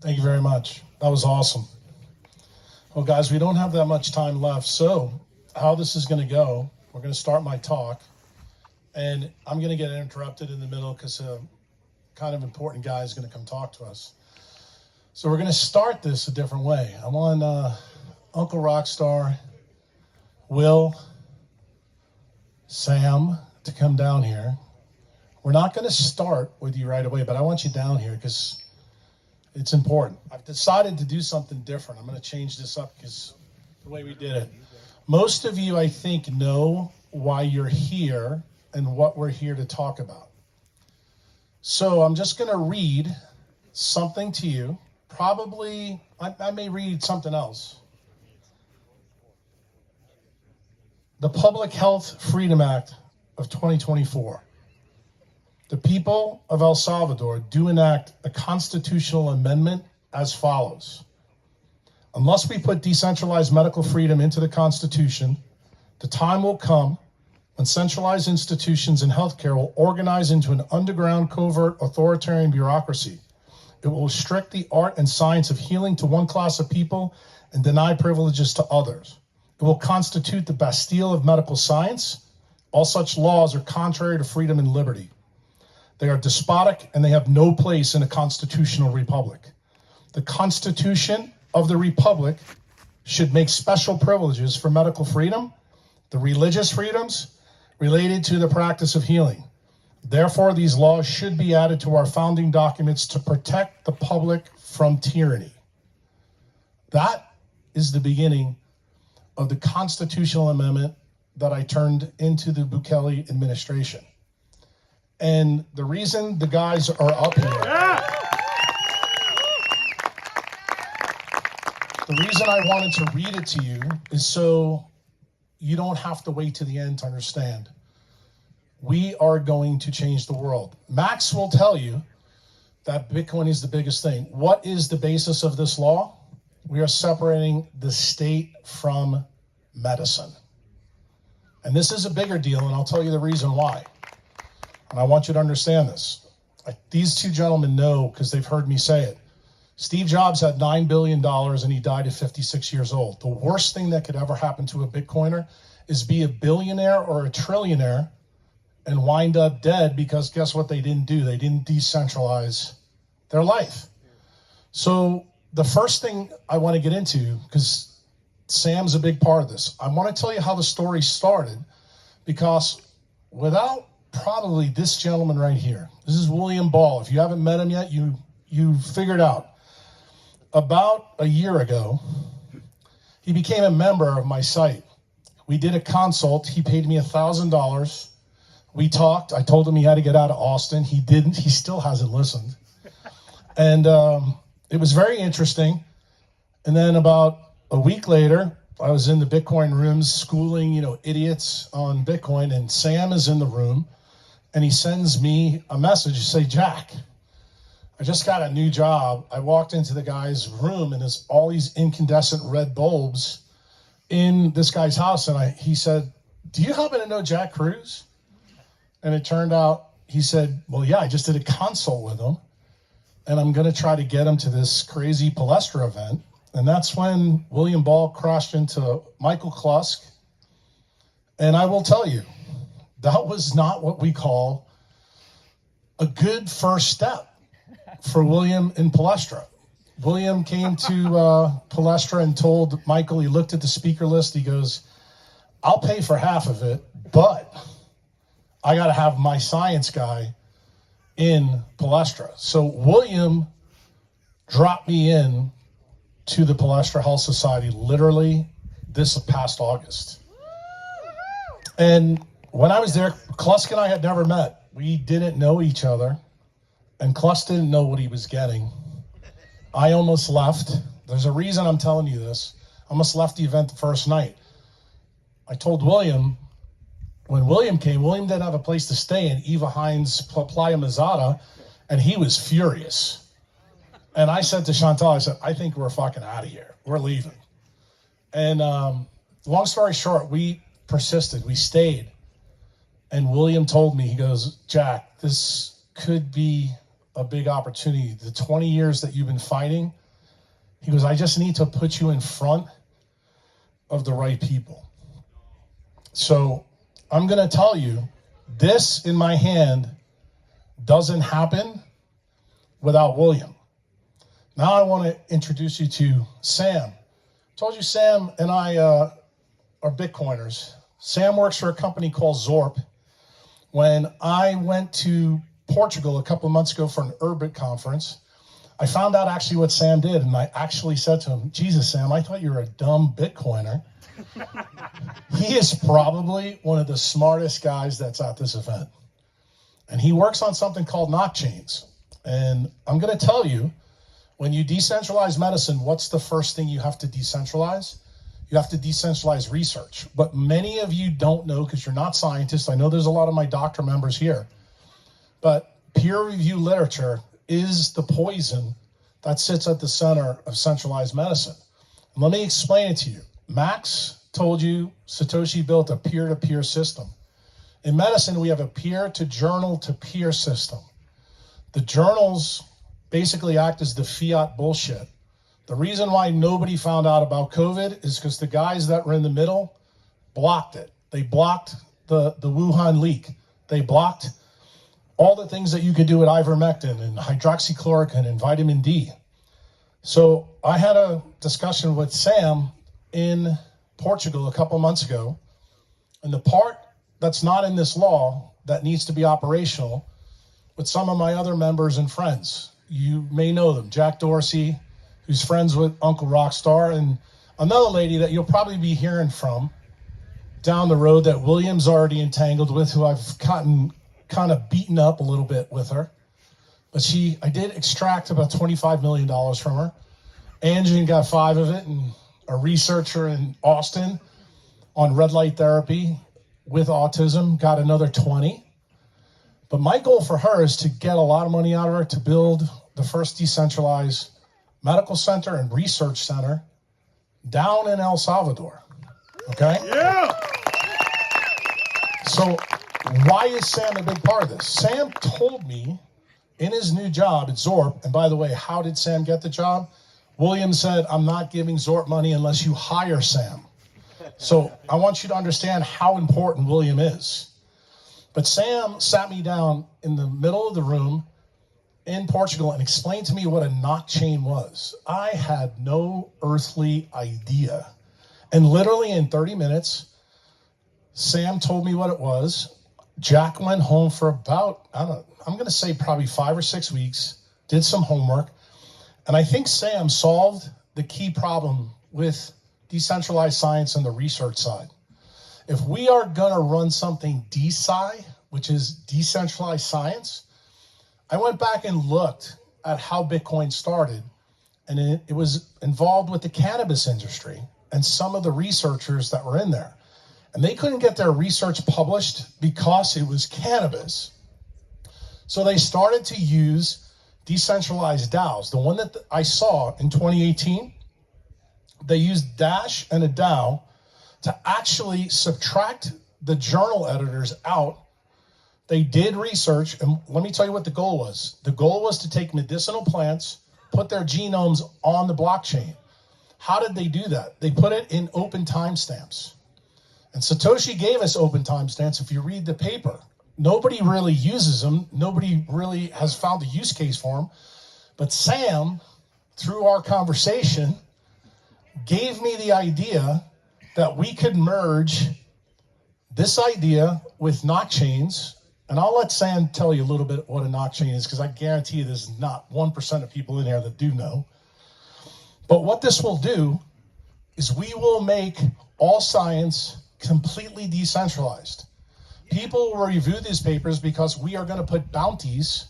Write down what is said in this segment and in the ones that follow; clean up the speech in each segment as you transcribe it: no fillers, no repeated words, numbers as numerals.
Thank you very much. That was awesome. Well, guys, we don't have that much time left. So how this is going to go, we're going to start my talk. And I'm going to get interrupted in the middle because a kind of important guy is going to come talk to us. So we're going to start this a different way. I want Uncle Rockstar, Will, Sam to come down here. We're not going to start with you right away, but I want you down here because it's important. I've decided to do something different. I'm going to change this up because the way we did it. Most of you, I think, know why you're here and what we're here to talk about. So I'm just going to read something to you. Probably, I may read something else. The Public Health Freedom Act of 2024. The people of El Salvador do enact a constitutional amendment as follows. Unless we put decentralized medical freedom into the Constitution, the time will come when centralized institutions in healthcare will organize into an underground, covert, authoritarian bureaucracy. It will restrict the art and science of healing to one class of people and deny privileges to others. It will constitute the Bastille of medical science. All such laws are contrary to freedom and liberty. They are despotic and they have no place in a constitutional republic. The Constitution of the Republic should make special privileges for medical freedom, the religious freedoms related to the practice of healing. Therefore, these laws should be added to our founding documents to protect the public from tyranny. That is the beginning of the constitutional amendment that I turned into the Bukele administration. And the reason the guys are up here, the reason I wanted to read it to you is so you don't have to wait to the end to understand. We are going to change the world. Max will tell you that Bitcoin is the biggest thing. What is the basis of this law? We are separating the state from medicine. And this is a bigger deal, and I'll tell you the reason why. And I want you to understand this. These two gentlemen know because they've heard me say it. Steve Jobs had $9 billion and he died at 56 years old. The worst thing that could ever happen to a Bitcoiner is be a billionaire or a trillionaire and wind up dead because guess what they didn't do? They didn't decentralize their life. So the first thing I want to get into, because Sam's a big part of this, I want to tell you how the story started because without probably this gentleman right here, this is William Ball. If you haven't met him yet, you figured out. About a year ago, he became a member of my site. We did a consult. He paid me $1,000. We talked. I told him he had to get out of Austin. He didn't. He still hasn't listened. And it was very interesting. And then about a week later, I was in the Bitcoin rooms schooling, idiots on Bitcoin. And Sam is in the room. And he sends me a message. He say, Jack, I just got a new job. I walked into the guy's room and there's all these incandescent red bulbs in this guy's house. And he said, do you happen to know Jack Kruse? And it turned out, he said, well, yeah, I just did a consult with him. And I'm going to try to get him to this crazy Palestra event. And that's when William Ball crashed into Michael Klusk. And I will tell you, that was not what we call a good first step for William in Palestra. William came to Palestra and told Michael, he looked at the speaker list, he goes, I'll pay for half of it, but I got to have my science guy in Palestra. So William dropped me in to the Palestra Health Society literally this past August. And when I was there, Klusk and I had never met. We didn't know each other. And Klusk didn't know what he was getting. I almost left. There's a reason I'm telling you this. I almost left the event the first night. I told William, when William came, William didn't have a place to stay in Eva Hines Playa Mazada, and he was furious. And I said to Chantal, I said, I think we're fucking out of here. We're leaving. And long story short, we persisted. We stayed. And William told me, he goes, Jack, this could be a big opportunity. The 20 years that you've been fighting, he goes, I just need to put you in front of the right people. So I'm going to tell you, this in my hand doesn't happen without William. Now I want to introduce you to Sam. I told you Sam and I are Bitcoiners. Sam works for a company called Zorp. When I went to Portugal a couple of months ago for an Urbit conference, I found out actually what Sam did, and I actually said to him, Jesus, Sam, I thought you were a dumb Bitcoiner. He is probably one of the smartest guys that's at this event. And he works on something called blockchains. And I'm going to tell you, when you decentralize medicine, what's the first thing you have to decentralize? You have to decentralize research. But many of you don't know because you're not scientists. I know there's a lot of my doctor members here. But peer-reviewed literature is the poison that sits at the center of centralized medicine. And let me explain it to you. Max told you Satoshi built a peer-to-peer system. In medicine, we have a peer-to-journal-to-peer system. The journals basically act as the fiat bullshit. The reason why nobody found out about COVID is because the guys that were in the middle blocked it. They blocked the Wuhan leak. They blocked all the things that you could do with ivermectin and hydroxychloroquine and vitamin D. So I had a discussion with Sam in Portugal a couple months ago, and the part that's not in this law that needs to be operational with some of my other members and friends. You may know them, Jack Dorsey, who's friends with Uncle Rockstar, and another lady that you'll probably be hearing from down the road that William's already entangled with, who I've gotten kind of beaten up a little bit with her. But I did extract about $25 million from her. Angie got 5 of it, and a researcher in Austin on red light therapy with autism got another 20. But my goal for her is to get a lot of money out of her to build the first decentralized medical center and research center down in El Salvador. Okay? Yeah! So why is Sam a big part of this? Sam told me in his new job at Zorp, and by the way, how did Sam get the job? William said, I'm not giving Zorp money unless you hire Sam. So I want you to understand how important William is. But Sam sat me down in the middle of the room in Portugal and explained to me what a blockchain was. I had no earthly idea. And literally in 30 minutes, Sam told me what it was. Jack went home for about, I'm going to say probably 5 or 6 weeks, did some homework. And I think Sam solved the key problem with decentralized science and the research side. If we are going to run something DeSci, which is decentralized science, I went back and looked at how Bitcoin started, and it was involved with the cannabis industry and some of the researchers that were in there. And they couldn't get their research published because it was cannabis. So they started to use decentralized DAOs. The one that I saw in 2018, they used Dash and a DAO to actually subtract the journal editors out. They did research, and let me tell you what the goal was. The goal was to take medicinal plants, put their genomes on the blockchain. How did they do that? They put it in open timestamps. And Satoshi gave us open timestamps. If you read the paper, nobody really uses them. Nobody really has found a use case for them. But Sam, through our conversation, gave me the idea that we could merge this idea with blockchains. And I'll let Sam tell you a little bit what a blockchain is, because I guarantee you there's not 1% of people in here that do know. But what this will do is we will make all science completely decentralized. People will review these papers because we are going to put bounties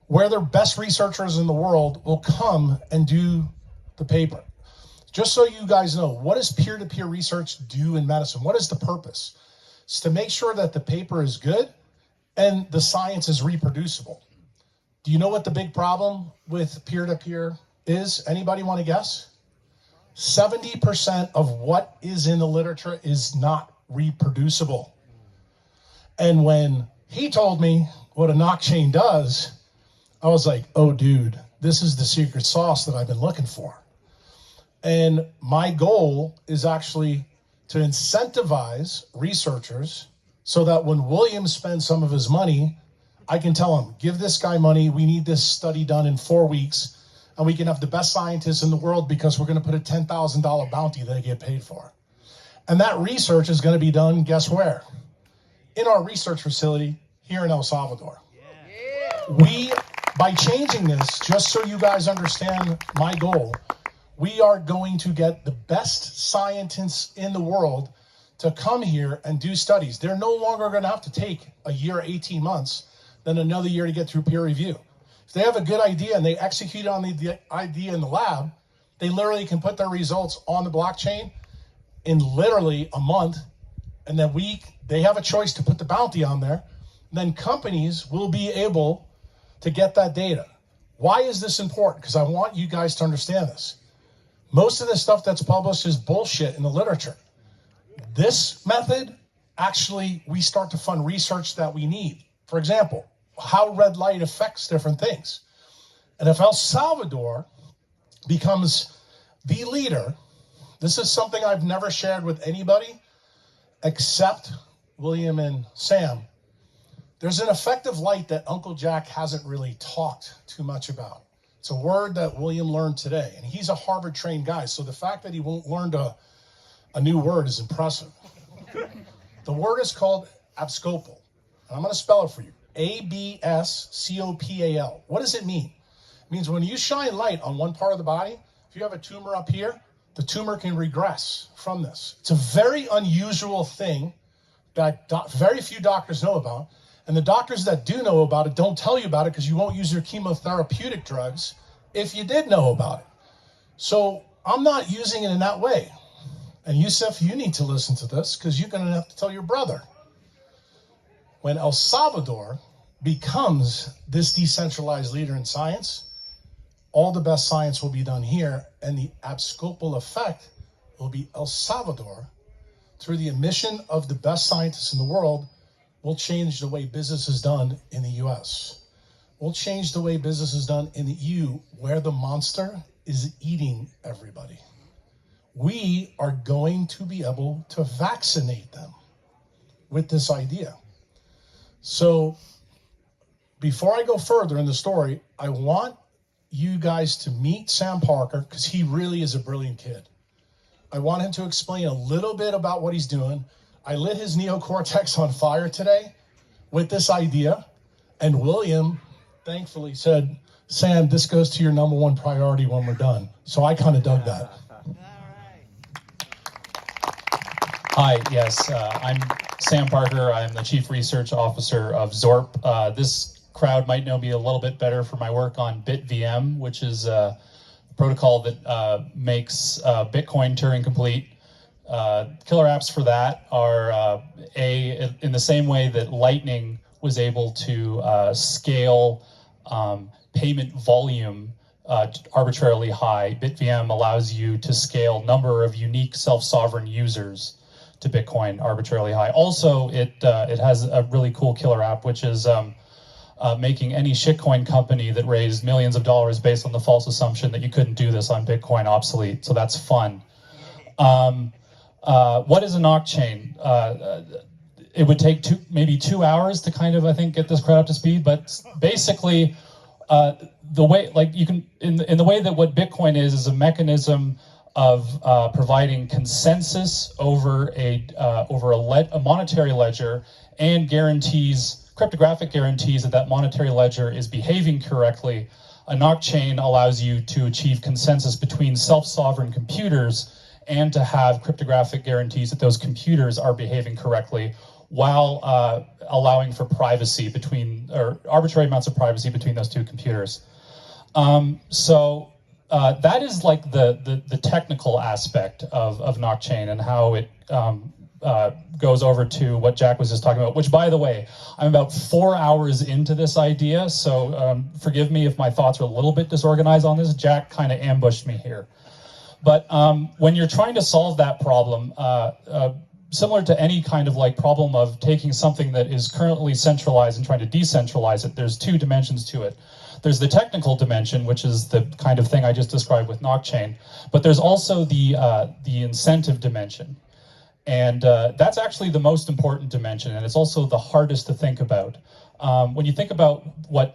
where the best researchers in the world will come and do the paper. Just so you guys know, what does peer-to-peer research do in medicine? What is the purpose? It's to make sure that the paper is good and the science is reproducible. Do you know what the big problem with peer-to-peer is? Anybody want to guess? 70% of what is in the literature is not reproducible. And when he told me what a blockchain does, I was like, oh, dude, this is the secret sauce that I've been looking for. And my goal is actually to incentivize researchers so that when William spends some of his money, I can tell him, give this guy money. We need this study done in 4 weeks, and we can have the best scientists in the world because we're going to put a $10,000 bounty that they get paid for. And that research is going to be done, guess where? In our research facility here in El Salvador. We, by changing this, just so you guys understand my goal, we are going to get the best scientists in the world to come here and do studies. They're no longer going to have to take a year, 18 months, then another year to get through peer review. If they have a good idea and they execute on the idea in the lab, they literally can put their results on the blockchain in literally a month, and then they have a choice to put the bounty on there. Then companies will be able to get that data. Why is this important? Because I want you guys to understand this. Most of the stuff that's published is bullshit in the literature. This method, actually, we start to fund research that we need. For example, how red light affects different things. And if El Salvador becomes the leader, this is something I've never shared with anybody except William and Sam. There's an effective light that Uncle Jack hasn't really talked too much about. It's a word that William learned today, and he's a Harvard-trained guy, so the fact that he won't learn a new word is impressive. The word is called abscopal. And I'm going to spell it for you. A-B-S-C-O-P-A-L. What does it mean? It means when you shine light on one part of the body, if you have a tumor up here, the tumor can regress from this. It's a very unusual thing that very few doctors know about. And the doctors that do know about it don't tell you about it because you won't use your chemotherapeutic drugs if you did know about it. So I'm not using it in that way. And Yusuf, you need to listen to this because you're going to have to tell your brother. When El Salvador becomes this decentralized leader in science, all the best science will be done here, and the abscopal effect will be El Salvador, through the emission of the best scientists in the world, will change the way business is done in the US. We'll change the way business is done in the EU, where the monster is eating everybody. We are going to be able to vaccinate them with this idea. So before I go further in the story, I want you guys to meet Sam Parker because he really is a brilliant kid. I want him to explain a little bit about what he's doing. I lit his neocortex on fire today with this idea, and William thankfully said, Sam, this goes to your #1 priority when we're done. So I kind of dug that. Hi, yes, I'm Sam Parker. I'm the Chief Research Officer of ZORP. This crowd might know me a little bit better for my work on BitVM, which is a protocol that makes Bitcoin Turing complete. Killer apps for that are in the same way that Lightning was able to scale payment volume arbitrarily high. BitVM allows you to scale number of unique self-sovereign users to Bitcoin arbitrarily high. Also, it has a really cool killer app, which is making any shitcoin company that raised millions of dollars based on the false assumption that you couldn't do this on Bitcoin obsolete. So that's fun. What is a blockchain? It would take maybe 2 hours to kind of, I think, get this crowd up to speed. But basically, the way, like you can, in the way that what Bitcoin is a mechanism of providing consensus over a monetary ledger and guarantees, cryptographic guarantees that monetary ledger is behaving correctly. A blockchain allows you to achieve consensus between self-sovereign computers and to have cryptographic guarantees that those computers are behaving correctly while allowing for privacy between, or arbitrary amounts of privacy between those two computers. So that is like the technical aspect of blockchain and how it goes over to what Jack was just talking about, which, by the way, I'm about 4 hours into this idea, so forgive me if my thoughts are a little bit disorganized on this. Jack kind of ambushed me here. But when you're trying to solve that problem, similar to any kind of like problem of taking something that is currently centralized and trying to decentralize it, there's two dimensions to it. There's the technical dimension, which is the kind of thing I just described with Blockchain, but there's also the incentive dimension. And that's actually the most important dimension, and it's also the hardest to think about. When you think about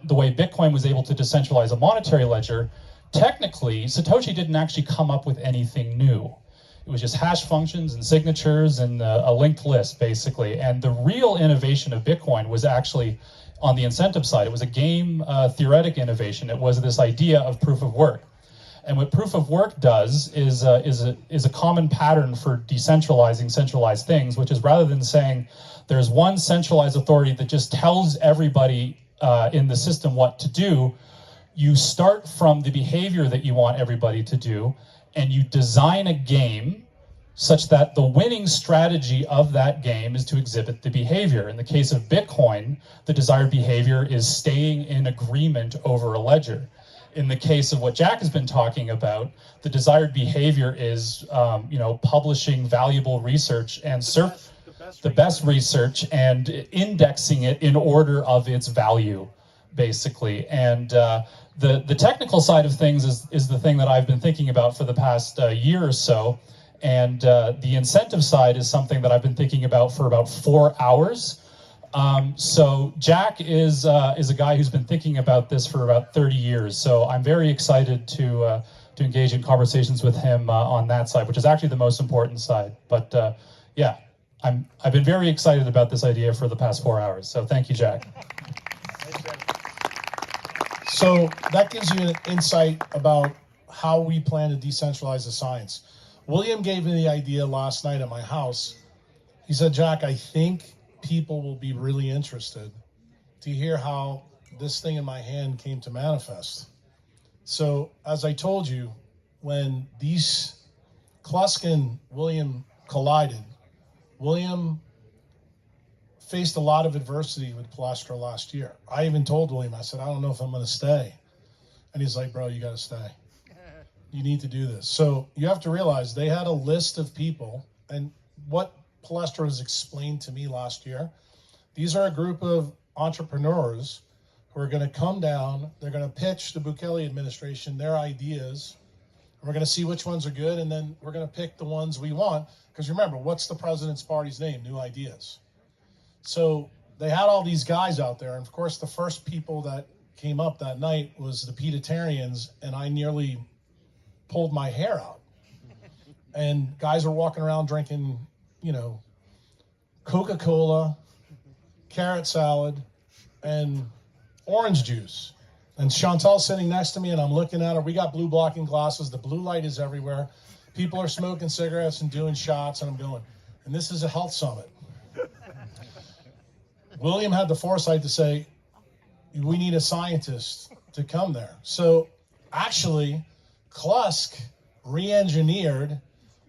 the way Bitcoin was able to decentralize a monetary ledger, technically, Satoshi didn't actually come up with anything new. It was just hash functions and signatures and a linked list, basically. And the real innovation of Bitcoin was actually on the incentive side. It was a game theoretic innovation. It was this idea of proof of work. And what proof of work does is a common pattern for decentralizing centralized things, which is rather than saying there's one centralized authority that just tells everybody in the system what to do, you start from the behavior that you want everybody to do, and you design a game such that the winning strategy of that game is to exhibit the behavior. In the case of Bitcoin, the desired behavior is staying in agreement over a ledger. In the case of what Jack has been talking about, the desired behavior is, publishing valuable research and the best research and indexing it in order of its value, basically. And the technical side of things is the thing that I've been thinking about for the past year or so. And the incentive side is something that I've been thinking about for about 4 hours. So Jack is a guy who's been thinking about this for about 30 years. So I'm very excited to engage in conversations with him on that side, which is actually the most important side. But yeah, I've been very excited about this idea for the past 4 hours. So thank you, Jack. So that gives you an insight about how we plan to decentralize the science. William gave me the idea last night at my house. He said, Jack, I think people will be really interested to hear how this thing in my hand came to manifest. So as I told you, when these Klusk and William collided, William faced a lot of adversity with Palestra last year. I even told William, I said, I don't know if I'm going to stay. And he's like, bro, you got to stay. You need to do this. So you have to realize they had a list of people, and what Palestra has explained to me last year, these are a group of entrepreneurs who are going to come down, they're going to pitch the Bukele administration their ideas, and we're going to see which ones are good, and then we're going to pick the ones we want. Because remember, what's the president's party's name? New Ideas. So they had all these guys out there, and of course the first people that came up that night was the Peditarians, and I nearly pulled my hair out. And guys are walking around drinking, Coca-Cola, carrot salad, and orange juice. And Chantal's sitting next to me, and I'm looking at her. We got blue blocking glasses. The blue light is everywhere. People are smoking cigarettes and doing shots, and I'm going, and this is a health summit. William had the foresight to say, we need a scientist to come there. So actually, Klusk re-engineered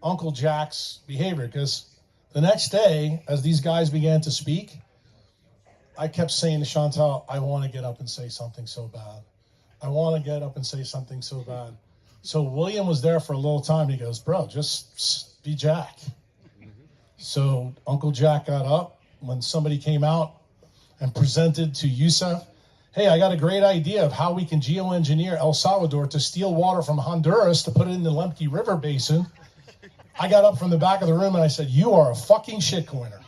Uncle Jack's behavior, because the next day, as these guys began to speak, I kept saying to Chantal, I want to get up and say something so bad. I want to get up and say something so bad. So William was there for a little time. He goes, bro, just be Jack. So Uncle Jack got up when somebody came out and presented to Yusuf, hey, I got a great idea of how we can geoengineer El Salvador to steal water from Honduras to put it in the Lemke River Basin. I got up from the back of the room and I said, you are a fucking shitcoiner.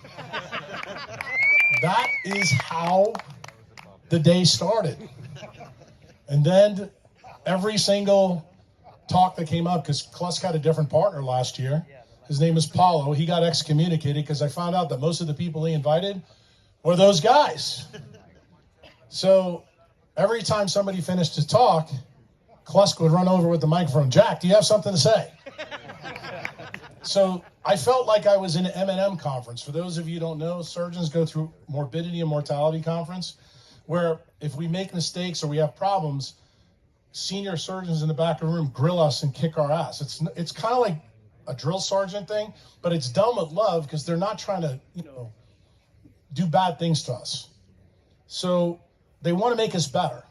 That is how the day started. And then every single talk that came up, because Klusk had a different partner last year. His name is Paulo. He got excommunicated because I found out that most of the people he invited were those guys. So every time somebody finished to talk, Klusk would run over with the microphone. Jack, do you have something to say? So I felt like I was in an M&M conference. For those of you who don't know, surgeons go through morbidity and mortality conference, where if we make mistakes or we have problems, senior surgeons in the back of the room grill us and kick our ass. It's kind of like a drill sergeant thing, but it's done with love because they're not trying to, do bad things to us. So they want to make us better.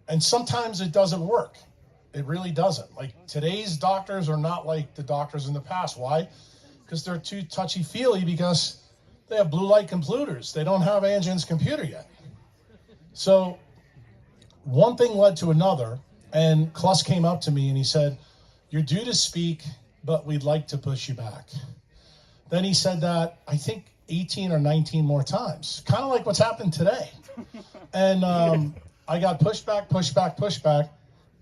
And sometimes it doesn't work. It really doesn't. Like today's doctors are not like the doctors in the past. Why? because they're too touchy-feely because they have blue light computers. They don't have Anjan's computer yet. So one thing led to another, and Kruse came up to me and he said, "You're due to speak, but we'd like to push you back." Then he said that, I think, 18 or 19 more times, kind of like what's happened today. And I got pushed back.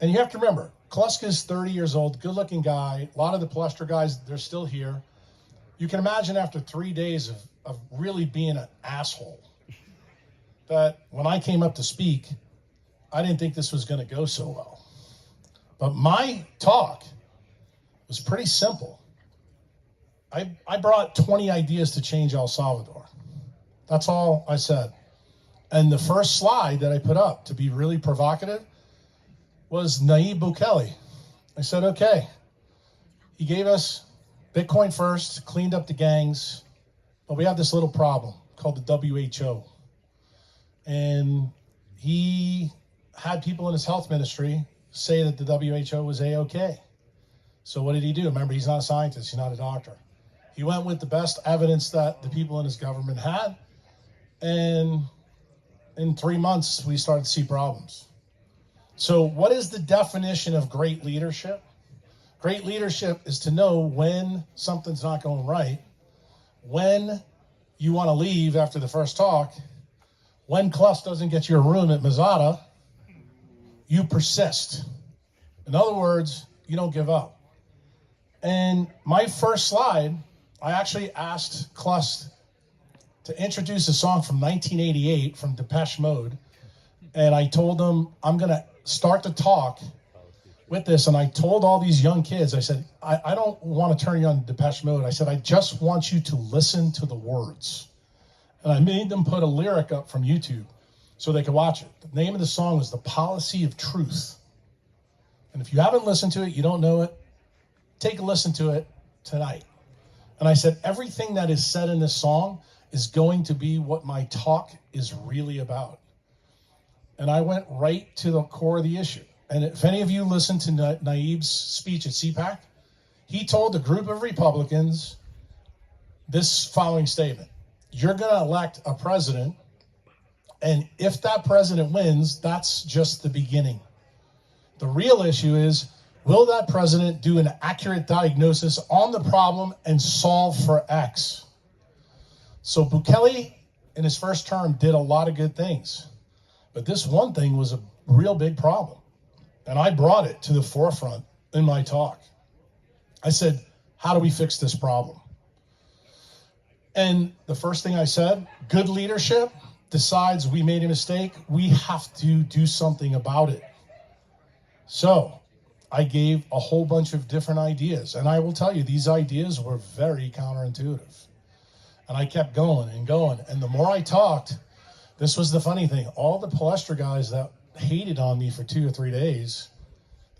And you have to remember, Kruse is 30 years old, good-looking guy. A lot of the Palestra guys, they're still here. You can imagine after 3 days of really being an asshole, that when I came up to speak, I didn't think this was going to go so well. But my talk was pretty simple. I brought 20 ideas to change El Salvador. That's all I said. And the first slide that I put up, to be really provocative, was Nayib Bukele. I said, okay. He gave us Bitcoin first, cleaned up the gangs, but we have this little problem called the WHO. And he had people in his health ministry say that the WHO was A-OK. So what did he do? Remember, he's not a scientist, he's not a doctor. He went with the best evidence that the people in his government had, and in 3 months, we started to see problems. So what is the definition of great leadership? Great leadership is to know when something's not going right, when you want to leave after the first talk, when Kruse doesn't get you a room at Mazada, you persist. In other words, you don't give up. And my first slide, I actually asked Kruse to introduce a song from 1988 from Depeche Mode. And I told him, I'm going to start the talk with this. And I told all these young kids, I said, I don't want to turn you on Depeche Mode. I said, I just want you to listen to the words. And I made them put a lyric up from YouTube so they could watch it. The name of the song was The Policy of Truth. And if you haven't listened to it, you don't know it, take a listen to it tonight. And I said, everything that is said in this song is going to be what my talk is really about. And I went right to the core of the issue. And if any of you listened to Nayib's speech at CPAC, he told a group of Republicans this following statement: you're going to elect a president, and if that president wins, that's just the beginning. The real issue is, will that president do an accurate diagnosis on the problem and solve for X? So Bukele, in his first term, did a lot of good things. But this one thing was a real big problem. And I brought it to the forefront in my talk. I said, how do we fix this problem? And the first thing I said, good leadership decides we made a mistake. We have to do something about it. So I gave a whole bunch of different ideas. And I will tell you, these ideas were very counterintuitive. And I kept going and going. And the more I talked, this was the funny thing. All the Palestra guys that hated on me for 2 or 3 days,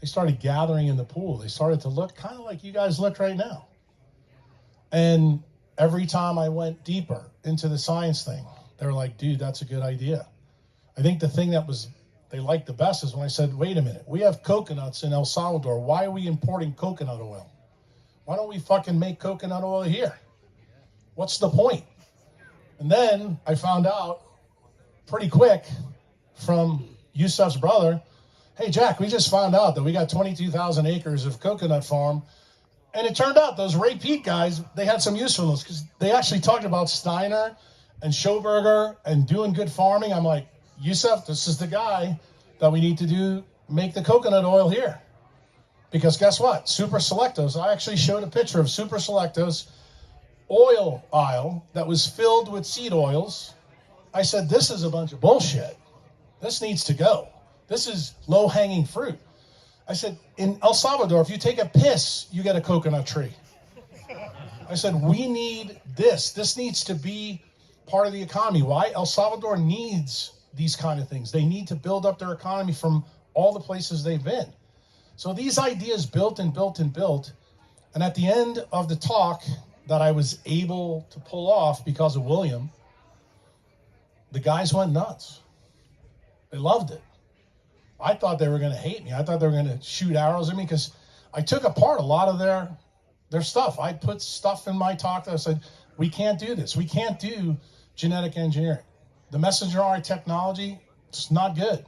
they started gathering in the pool. They started to look kind of like you guys look right now. And every time I went deeper into the science thing, they were like, dude, that's a good idea. I think the thing that they liked the best is when I said, wait a minute, we have coconuts in El Salvador. Why are we importing coconut oil? Why don't we fucking make coconut oil here? What's the point? And then I found out pretty quick from Yusuf's brother, hey, Jack, we just found out that we got 22,000 acres of coconut farm. And it turned out those Ray Peat guys, they had some usefulness because they actually talked about Steiner and Schoberger and doing good farming. I'm like, Yusuf, this is the guy that we need to do, make the coconut oil here. Because guess what? Super Selectos, I actually showed a picture of Super Selectos oil aisle that was filled with seed oils. I said, this is a bunch of bullshit. This needs to go. This is low-hanging fruit. I said, in El Salvador, if you take a piss, you get a coconut tree. I said, we need this. This needs to be part of the economy. Why? El Salvador needs these kind of things. They need to build up their economy from all the places they've been. So these ideas built and built and built. And at the end of the talk that I was able to pull off because of William, the guys went nuts. They loved it. I thought they were going to hate me. I thought they were going to shoot arrows at me because I took apart a lot of their their stuff. I put stuff in my talk that I said, we can't do this. We can't do genetic engineering. The messenger RNA technology, it's not good.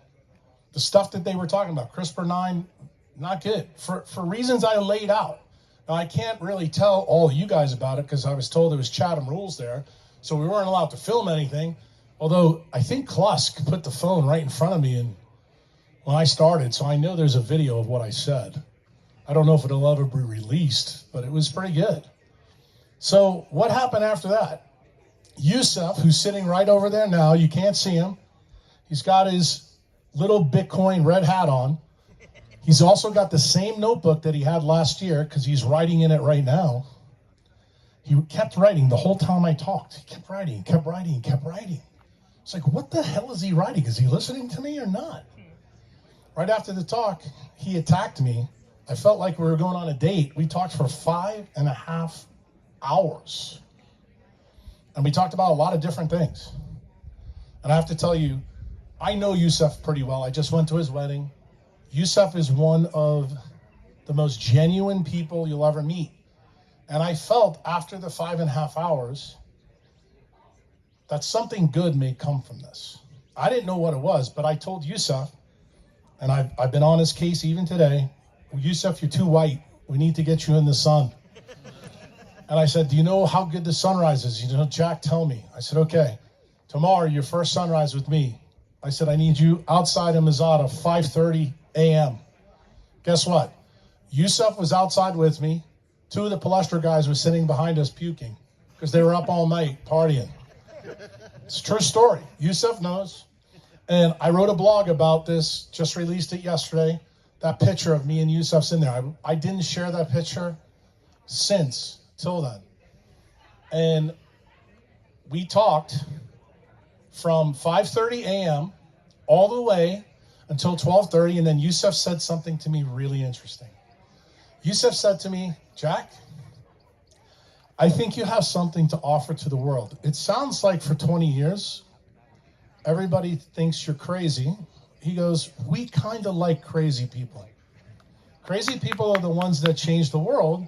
The stuff that they were talking about, CRISPR-9, not good. For reasons I laid out. Now, I can't really tell all you guys about it because I was told there was Chatham rules there, so we weren't allowed to film anything. Although I think Klusk put the phone right in front of me and when I started, so I know there's a video of what I said. I don't know if it'll ever be released, but it was pretty good. So what happened after that? Yusuf, who's sitting right over there now, you can't see him. He's got his little Bitcoin red hat on. He's also got the same notebook that he had last year because he's writing in it right now. He kept writing the whole time I talked. He kept writing, kept writing, kept writing. It's like, what the hell is he writing? Is he listening to me or not? Right after the talk, he attacked me. I felt like we were going on a date. We talked for 5.5 hours. And we talked about a lot of different things. And I have to tell you, I know Yusuf pretty well. I just went to his wedding. Yusuf is one of the most genuine people you'll ever meet. And I felt after the 5.5 hours that something good may come from this. I didn't know what it was, but I told Yusuf, and I've been on his case even today, Yusuf, you're too white. We need to get you in the sun. And I said, do you know how good the sunrise is? You know, Jack, tell me. I said, okay, tomorrow, your first sunrise with me. I said, I need you outside in Mazada, 5:30 a.m. Guess what? Yusuf was outside with me. 2 of the Palestra guys were sitting behind us puking because they were up all night partying. It's a true story. Yusuf knows. And I wrote a blog about this, just released it yesterday. That picture of me and Yusuf's in there. I didn't share that picture since, till then. And we talked from 5:30 a.m. all the way until 12:30, and then Yusuf said something to me really interesting. Yusuf said to me, Jack, I think you have something to offer to the world. It sounds like for 20 years, everybody thinks you're crazy. He goes, we kind of like crazy people. Crazy people are the ones that change the world.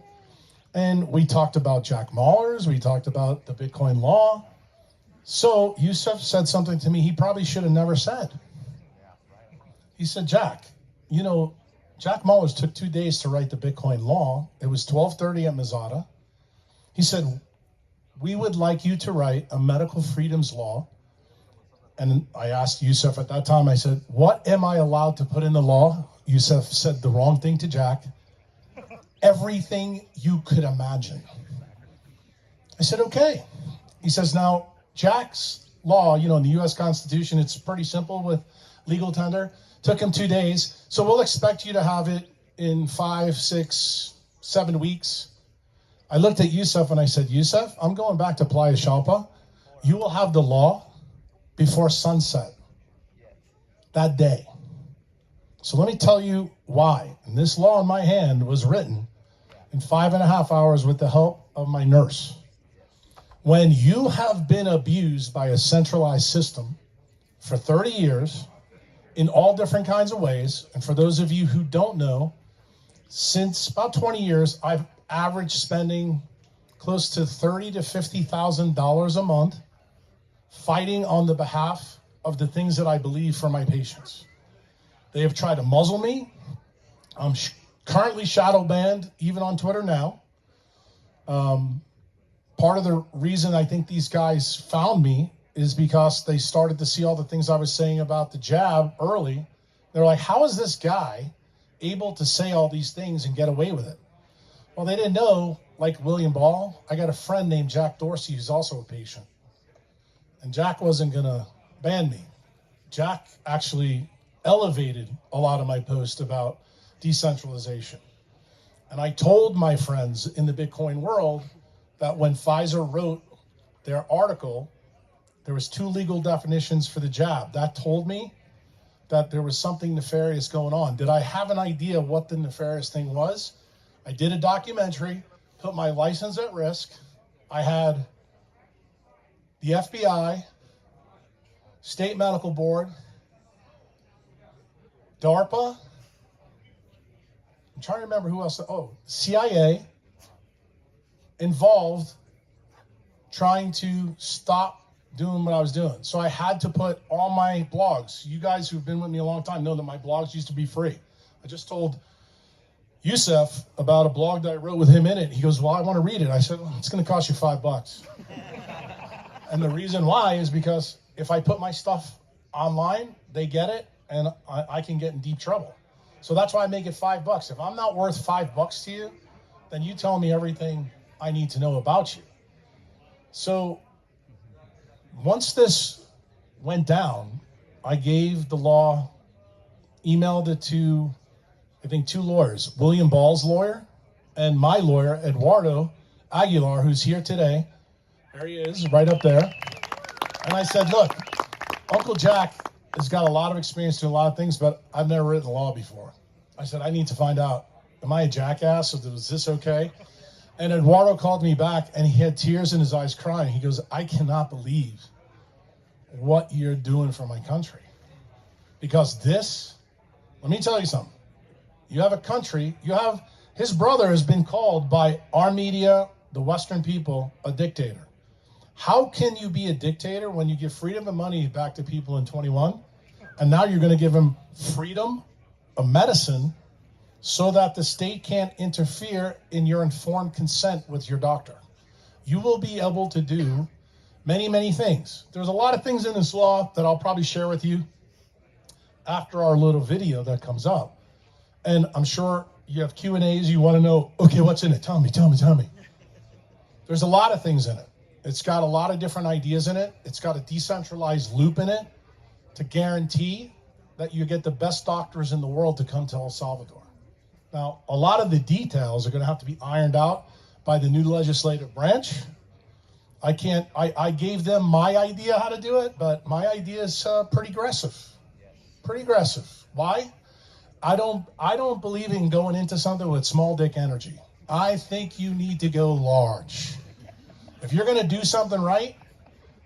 And we talked about Jack Mallers. We talked about the Bitcoin law. So Yusuf said something to me he probably should have never said. He said, Jack, you know, Jack Mallers took 2 days to write the Bitcoin law. It was 12:30 at Mazada. He said, we would like you to write a medical freedoms law. And I asked Yusuf at that time, I said, what am I allowed to put in the law? Yusuf said the wrong thing to Jack. Everything you could imagine. I said, okay. He says, now, Jack's law, you know, in the U.S. Constitution, it's pretty simple with legal tender. Took him 2 days. So we'll expect you to have it in 5, 6, 7 weeks. I looked at Yusuf and I said, Yusuf, I'm going back to Playa Shalpa. You will have the law before sunset that day. So let me tell you why. And this law in my hand was written in 5.5 hours with the help of my nurse. When you have been abused by a centralized system for 30 years in all different kinds of ways, and for those of you who don't know, since about 20 years, I've averaged spending close to $30,000 to $50,000 a month fighting on the behalf of the things that I believe for my patients. They have tried to muzzle me. I'm currently shadow banned, even on Twitter now. Part of the reason I think these guys found me is because they started to see all the things I was saying about the jab early. They're like, how is this guy able to say all these things and get away with it? Well, they didn't know, like William Ball, I got a friend named Jack Dorsey who's also a patient. And Jack wasn't going to ban me. Jack actually elevated a lot of my posts about decentralization. And I told my friends in the Bitcoin world that when Pfizer wrote their article, there was 2 legal definitions for the jab. That told me that there was something nefarious going on. Did I have an idea what the nefarious thing was? I did a documentary, put my license at risk. I had the FBI, State Medical Board, DARPA, I'm trying to remember who else. Oh, CIA, involved trying to stop doing what I was doing. So I had to put all my blogs. You guys who've been with me a long time know that my blogs used to be free. I just told Yusef about a blog that I wrote with him in it. He goes, well, I want to read it. I said, well, it's going to cost you $5. And the reason why is because if I put my stuff online, they get it, and I can get in deep trouble. So that's why I make it $5. If I'm not worth $5 to you, then you tell me everything I need to know about you. So once this went down, I gave the law, emailed it to, I think, 2 lawyers, William Ball's lawyer and my lawyer, Eduardo Aguilar, who's here today. There he is, right up there. And I said, look, Uncle Jack has got a lot of experience doing a lot of things, but I've never written law before. I said, I need to find out, am I a jackass? Or is this okay? And Eduardo called me back, and he had tears in his eyes crying. He goes, I cannot believe what you're doing for my country. Because this, let me tell you something. You have a country, his brother has been called by our media, the Western people, a dictator. How can you be a dictator when you give freedom of money back to people in 21, and now you're going to give them freedom of medicine so that the state can't interfere in your informed consent with your doctor? You will be able to do many, many things. There's a lot of things in this law that I'll probably share with you after our little video that comes up. And I'm sure you have Q&As, you want to know, okay, what's in it? Tell me. There's a lot of things in it. It's got a lot of different ideas in it. It's got a decentralized loop in it to guarantee that you get the best doctors in the world to come to El Salvador. Now, a lot of the details are going to have to be ironed out by the new legislative branch. I gave them my idea how to do it, but my idea is pretty aggressive. Pretty aggressive. Why? I don't believe in going into something with small dick energy. I think you need to go large. If you're going to do something right,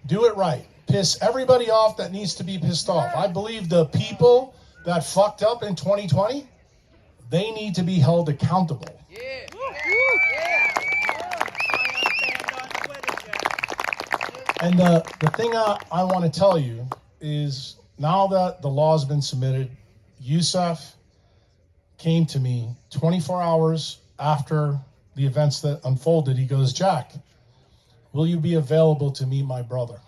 do it right. Piss everybody off that needs to be pissed off. I believe the people that fucked up in 2020, they need to be held accountable. And the thing I want to tell you is, now that the law has been submitted, Yusef came to me 24 hours after the events that unfolded. He goes, Jack, will you be available to meet my brother?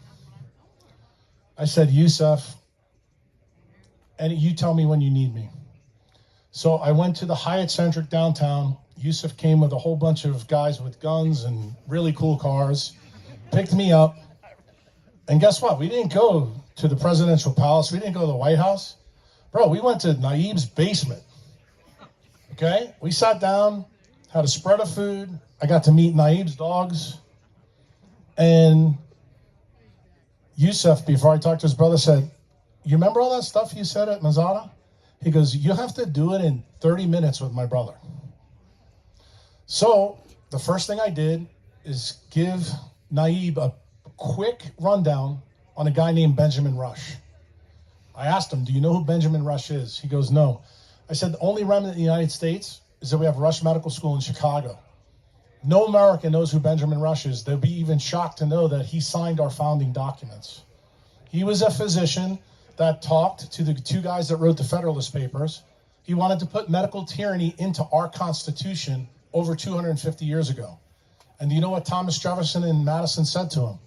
I said, Yusef, and you tell me when you need me. So I went to the Hyatt Centric downtown. Yusef came with a whole bunch of guys with guns and really cool cars, picked me up. And guess what? We didn't go to the presidential palace. We didn't go to the White House. Bro, we went to Naib's basement. Okay? We sat down, had a spread of food. I got to meet Naib's dogs. And Yusef, before I talked to his brother, said, you remember all that stuff you said at Mazada? He goes, you have to do it in 30 minutes with my brother. So the first thing I did is give Naib a quick rundown on a guy named Benjamin Rush. I asked him, do you know who Benjamin Rush is? He goes, no. I said, the only remnant in the United States is that we have Rush Medical School in Chicago. No American knows who Benjamin Rush is. They'll be even shocked to know that he signed our founding documents. He was a physician that talked to the 2 guys that wrote the Federalist Papers. He wanted to put medical tyranny into our Constitution over 250 years ago. And do you know what Thomas Jefferson and Madison said to him?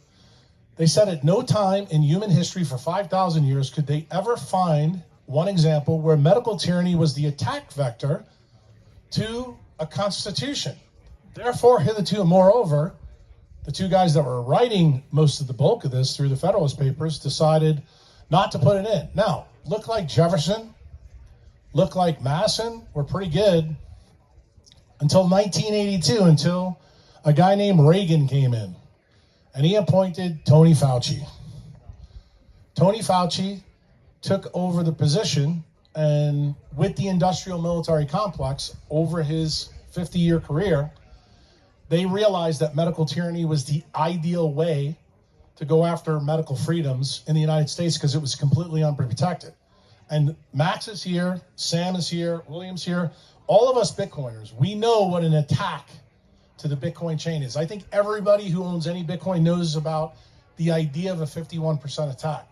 They said at no time in human history for 5,000 years could they ever find one example where medical tyranny was the attack vector to a constitution. Therefore, hitherto, and moreover, the 2 guys that were writing most of the bulk of this through the Federalist Papers decided not to put it in. Now, look like Jefferson, look like Madison were pretty good until 1982, until a guy named Reagan came in. And he appointed Tony Fauci. Tony Fauci took over the position, and with the industrial military complex over his 50-year career, they realized that medical tyranny was the ideal way to go after medical freedoms in the United States because it was completely unprotected. And Max is here, Sam is here, William's here. All of us Bitcoiners, we know what an attack to the Bitcoin chain is. I think everybody who owns any Bitcoin knows about the idea of a 51% attack.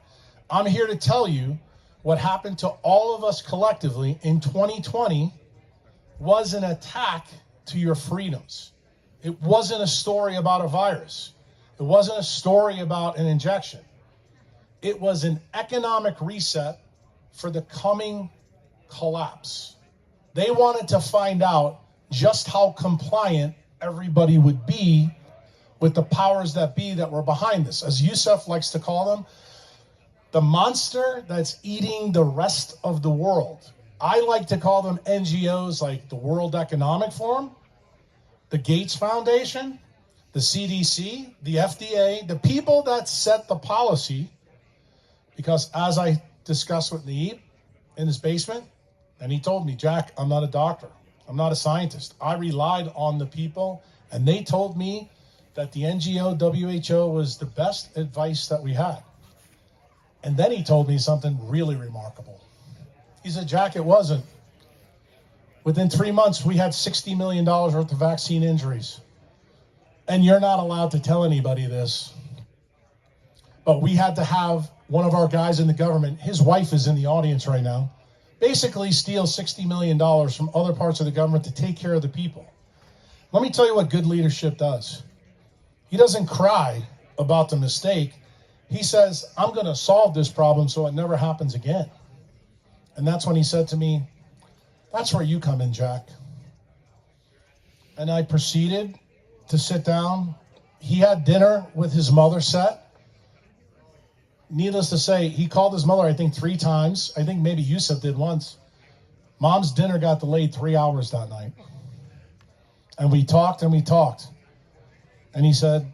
I'm here to tell you what happened to all of us collectively in 2020 was an attack to your freedoms. It wasn't a story about a virus. It wasn't a story about an injection. It was an economic reset for the coming collapse. They wanted to find out just how compliant everybody would be with the powers that be that were behind this. As Yusuf likes to call them, the monster that's eating the rest of the world. I like to call them NGOs like the World Economic Forum, the Gates Foundation, the CDC, the FDA, the people that set the policy. Because as I discussed with Naib in his basement, and he told me, Jack, I'm not a doctor. I'm not a scientist. I relied on the people, and they told me that the NGO, WHO was the best advice that we had. And then he told me something really remarkable. He said, Jack, it wasn't. Within 3 months, we had $60 million worth of vaccine injuries. And you're not allowed to tell anybody this. But we had to have one of our guys in the government, his wife is in the audience right now, basically steal $60 million from other parts of the government to take care of the people. Let me tell you what good leadership does. He doesn't cry about the mistake. He says, I'm going to solve this problem so it never happens again. And that's when he said to me, that's where you come in, Jack. And I proceeded to sit down. He had dinner with his mother set. Needless to say, he called his mother, I think, 3 times. I think maybe Yusuf did once. Mom's dinner got delayed 3 hours that night. And we talked and we talked. And he said,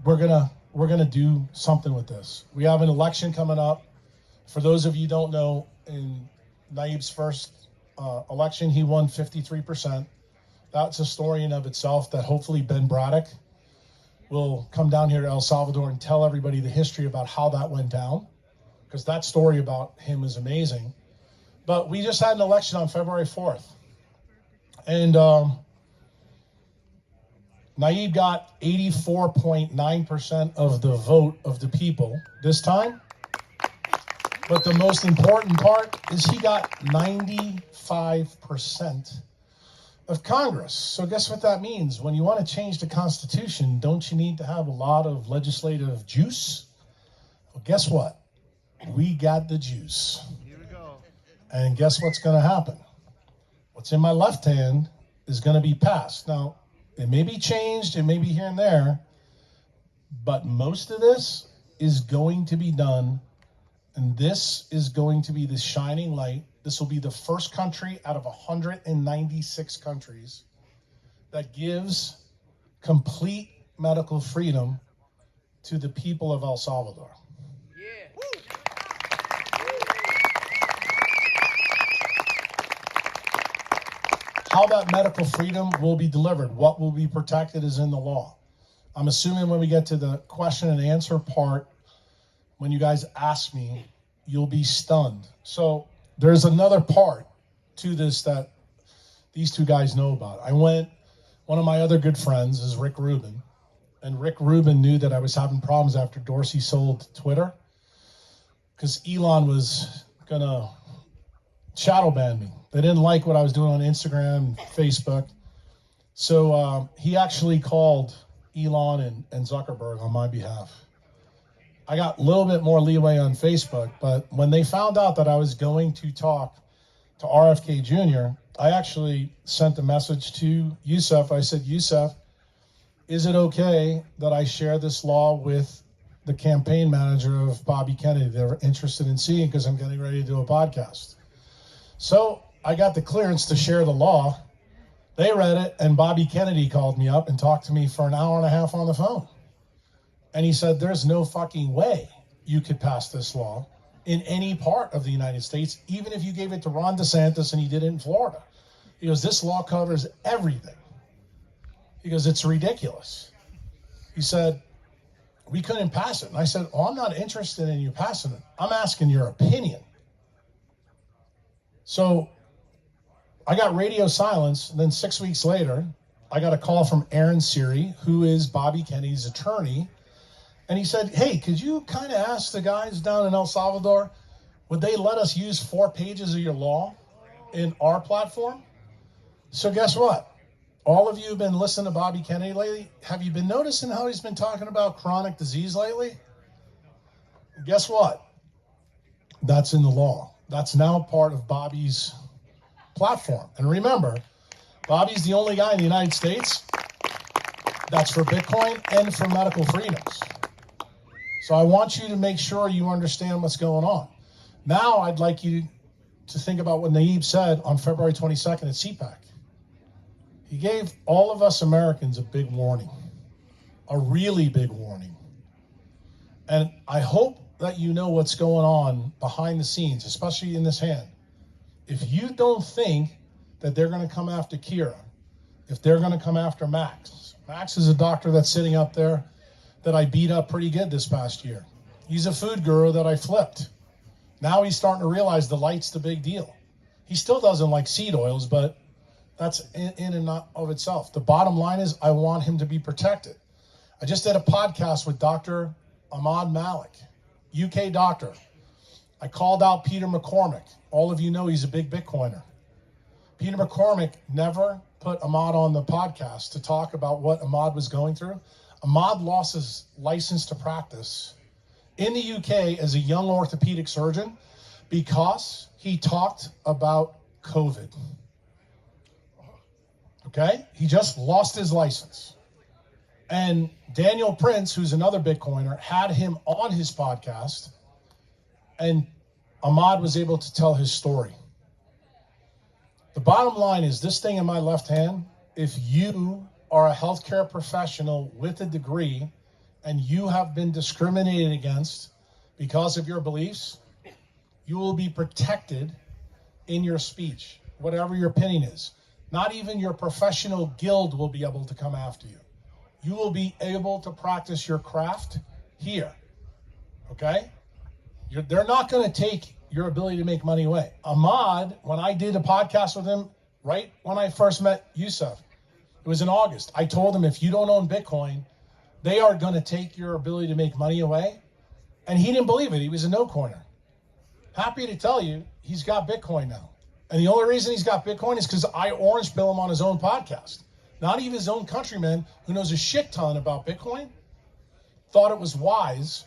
we're gonna do something with this. We have an election coming up. For those of you who don't know, in Naib's first election, he won 53%. That's a story in of itself that hopefully Ben Braddock will come down here to El Salvador and tell everybody the history about how that went down, because that story about him is amazing. But we just had an election on February 4th. And Naib got 84.9% of the vote of the people this time. But the most important part is he got 95% of Congress. So guess what that means? When you want to change the Constitution, don't you need to have a lot of legislative juice? Well, guess what? We got the juice. Here we go. And guess what's going to happen? What's in my left hand is going to be passed. Now, it may be changed, it may be here and there, but most of this is going to be done, and this is going to be the shining light. This will be the first country out of 196 countries that gives complete medical freedom to the people of El Salvador. Yeah. How that medical freedom will be delivered, what will be protected is in the law. I'm assuming when we get to the question and answer part, when you guys ask me, you'll be stunned. So there's another part to this that these two guys know about. One of my other good friends is Rick Rubin, and Rick Rubin knew that I was having problems after Dorsey sold Twitter, because Elon was gonna shadow ban me. They didn't like what I was doing on Instagram and Facebook. So he actually called Elon and Zuckerberg on my behalf. I got a little bit more leeway on Facebook, but when they found out that I was going to talk to RFK Jr., I actually sent a message to Yusuf. I said, Yusuf, is it okay that I share this law with the campaign manager of Bobby Kennedy? They were interested in seeing, because I'm getting ready to do a podcast. So I got the clearance to share the law. They read it, and Bobby Kennedy called me up and talked to me for an hour and a half on the phone. And he said, there's no fucking way you could pass this law in any part of the United States, even if you gave it to Ron DeSantis and he did it in Florida. He goes, this law covers everything. He goes, it's ridiculous. He said, we couldn't pass it. And I said, oh, I'm not interested in you passing it. I'm asking your opinion. So I got radio silence, and then 6 weeks later, I got a call from Aaron Siri, who is Bobby Kennedy's attorney. And he said, hey, could you kind of ask the guys down in El Salvador, would they let us use 4 pages of your law in our platform? So guess what? All of you have been listening to Bobby Kennedy lately. Have you been noticing how he's been talking about chronic disease lately? Guess what? That's in the law. That's now part of Bobby's platform. And remember, Bobby's the only guy in the United States that's for Bitcoin and for medical freedoms. So I want you to make sure you understand what's going on. Now I'd like you to think about what Naib said on February 22nd at CPAC. He gave all of us Americans a big warning, a really big warning. And I hope that you know what's going on behind the scenes, especially in this hand. If you don't think that they're going to come after Kira, if they're going to come after Max. Max is a doctor that's sitting up there that I beat up pretty good this past year. He's a food guru that I flipped. Now he's starting to realize the light's the big deal. He still doesn't like seed oils, but that's in and of itself. The bottom line is I want him to be protected. I just did a podcast with Dr. Ahmad Malik, UK doctor. I called out Peter McCormick. All of you know he's a big Bitcoiner. Peter McCormick never put Ahmad on the podcast to talk about what Ahmad was going through. Ahmad lost his license to practice in the UK as a young orthopedic surgeon because he talked about COVID. Okay? He just lost his license. And Daniel Prince, who's another Bitcoiner, had him on his podcast, and Ahmad was able to tell his story. The bottom line is this thing in my left hand, if you are a healthcare professional with a degree and you have been discriminated against because of your beliefs, you will be protected in your speech, whatever your opinion is. Not even your professional guild will be able to come after you. You will be able to practice your craft here, okay? They're not going to take your ability to make money away. Ahmad, when I did a podcast with him, right when I first met Yusuf, it was in August. I told him, if you don't own Bitcoin, they are going to take your ability to make money away. And he didn't believe it. He was a no-coiner. Happy to tell you, he's got Bitcoin now. And the only reason he's got Bitcoin is because I orange pill him on his own podcast. Not even his own countryman who knows a shit ton about Bitcoin thought it was wise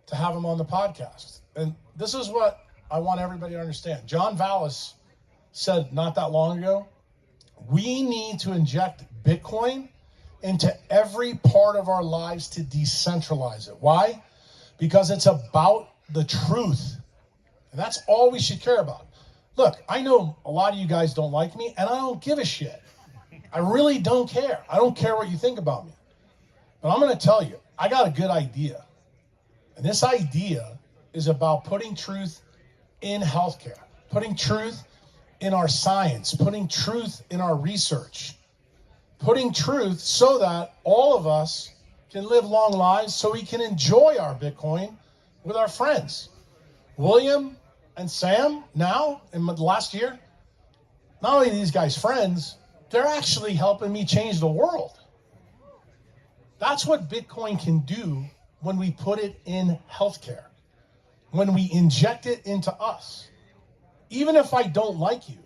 to have him on the podcast. And this is what I want everybody to understand. John Vallis said not that long ago, we need to inject Bitcoin into every part of our lives to decentralize it. Why? Because it's about the truth. And that's all we should care about. Look, I know a lot of you guys don't like me, and I don't give a shit. I really don't care. I don't care what you think about me. But I'm going to tell you, I got a good idea. And this idea is about putting truth in healthcare, putting truth in our science, putting truth in our research, putting truth so that all of us can live long lives so we can enjoy our Bitcoin with our friends. William and Sam, now, in the last year, not only are these guys friends, they're actually helping me change the world. That's what Bitcoin can do when we put it in healthcare, when we inject it into us. Even if I don't like you,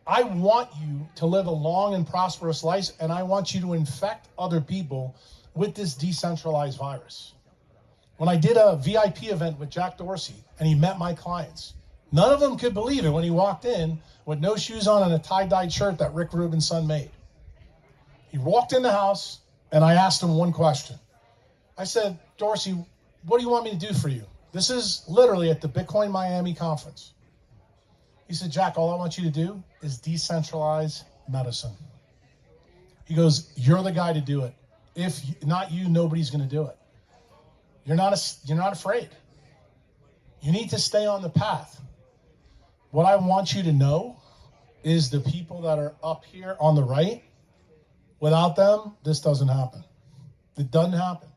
I want you to live a long and prosperous life, and I want you to infect other people with this decentralized virus. When I did a VIP event with Jack Dorsey, and he met my clients, none of them could believe it when he walked in with no shoes on and a tie-dyed shirt that Rick Rubin's son made. He walked in the house, and I asked him one question. I said, Dorsey, what do you want me to do for you? This is literally at the Bitcoin Miami conference. He said, Jack, all I want you to do is decentralize medicine. He goes, you're the guy to do it. If not you, nobody's going to do it. You're not afraid. You need to stay on the path. What I want you to know is the people that are up here on the right, without them, this doesn't happen. It doesn't happen.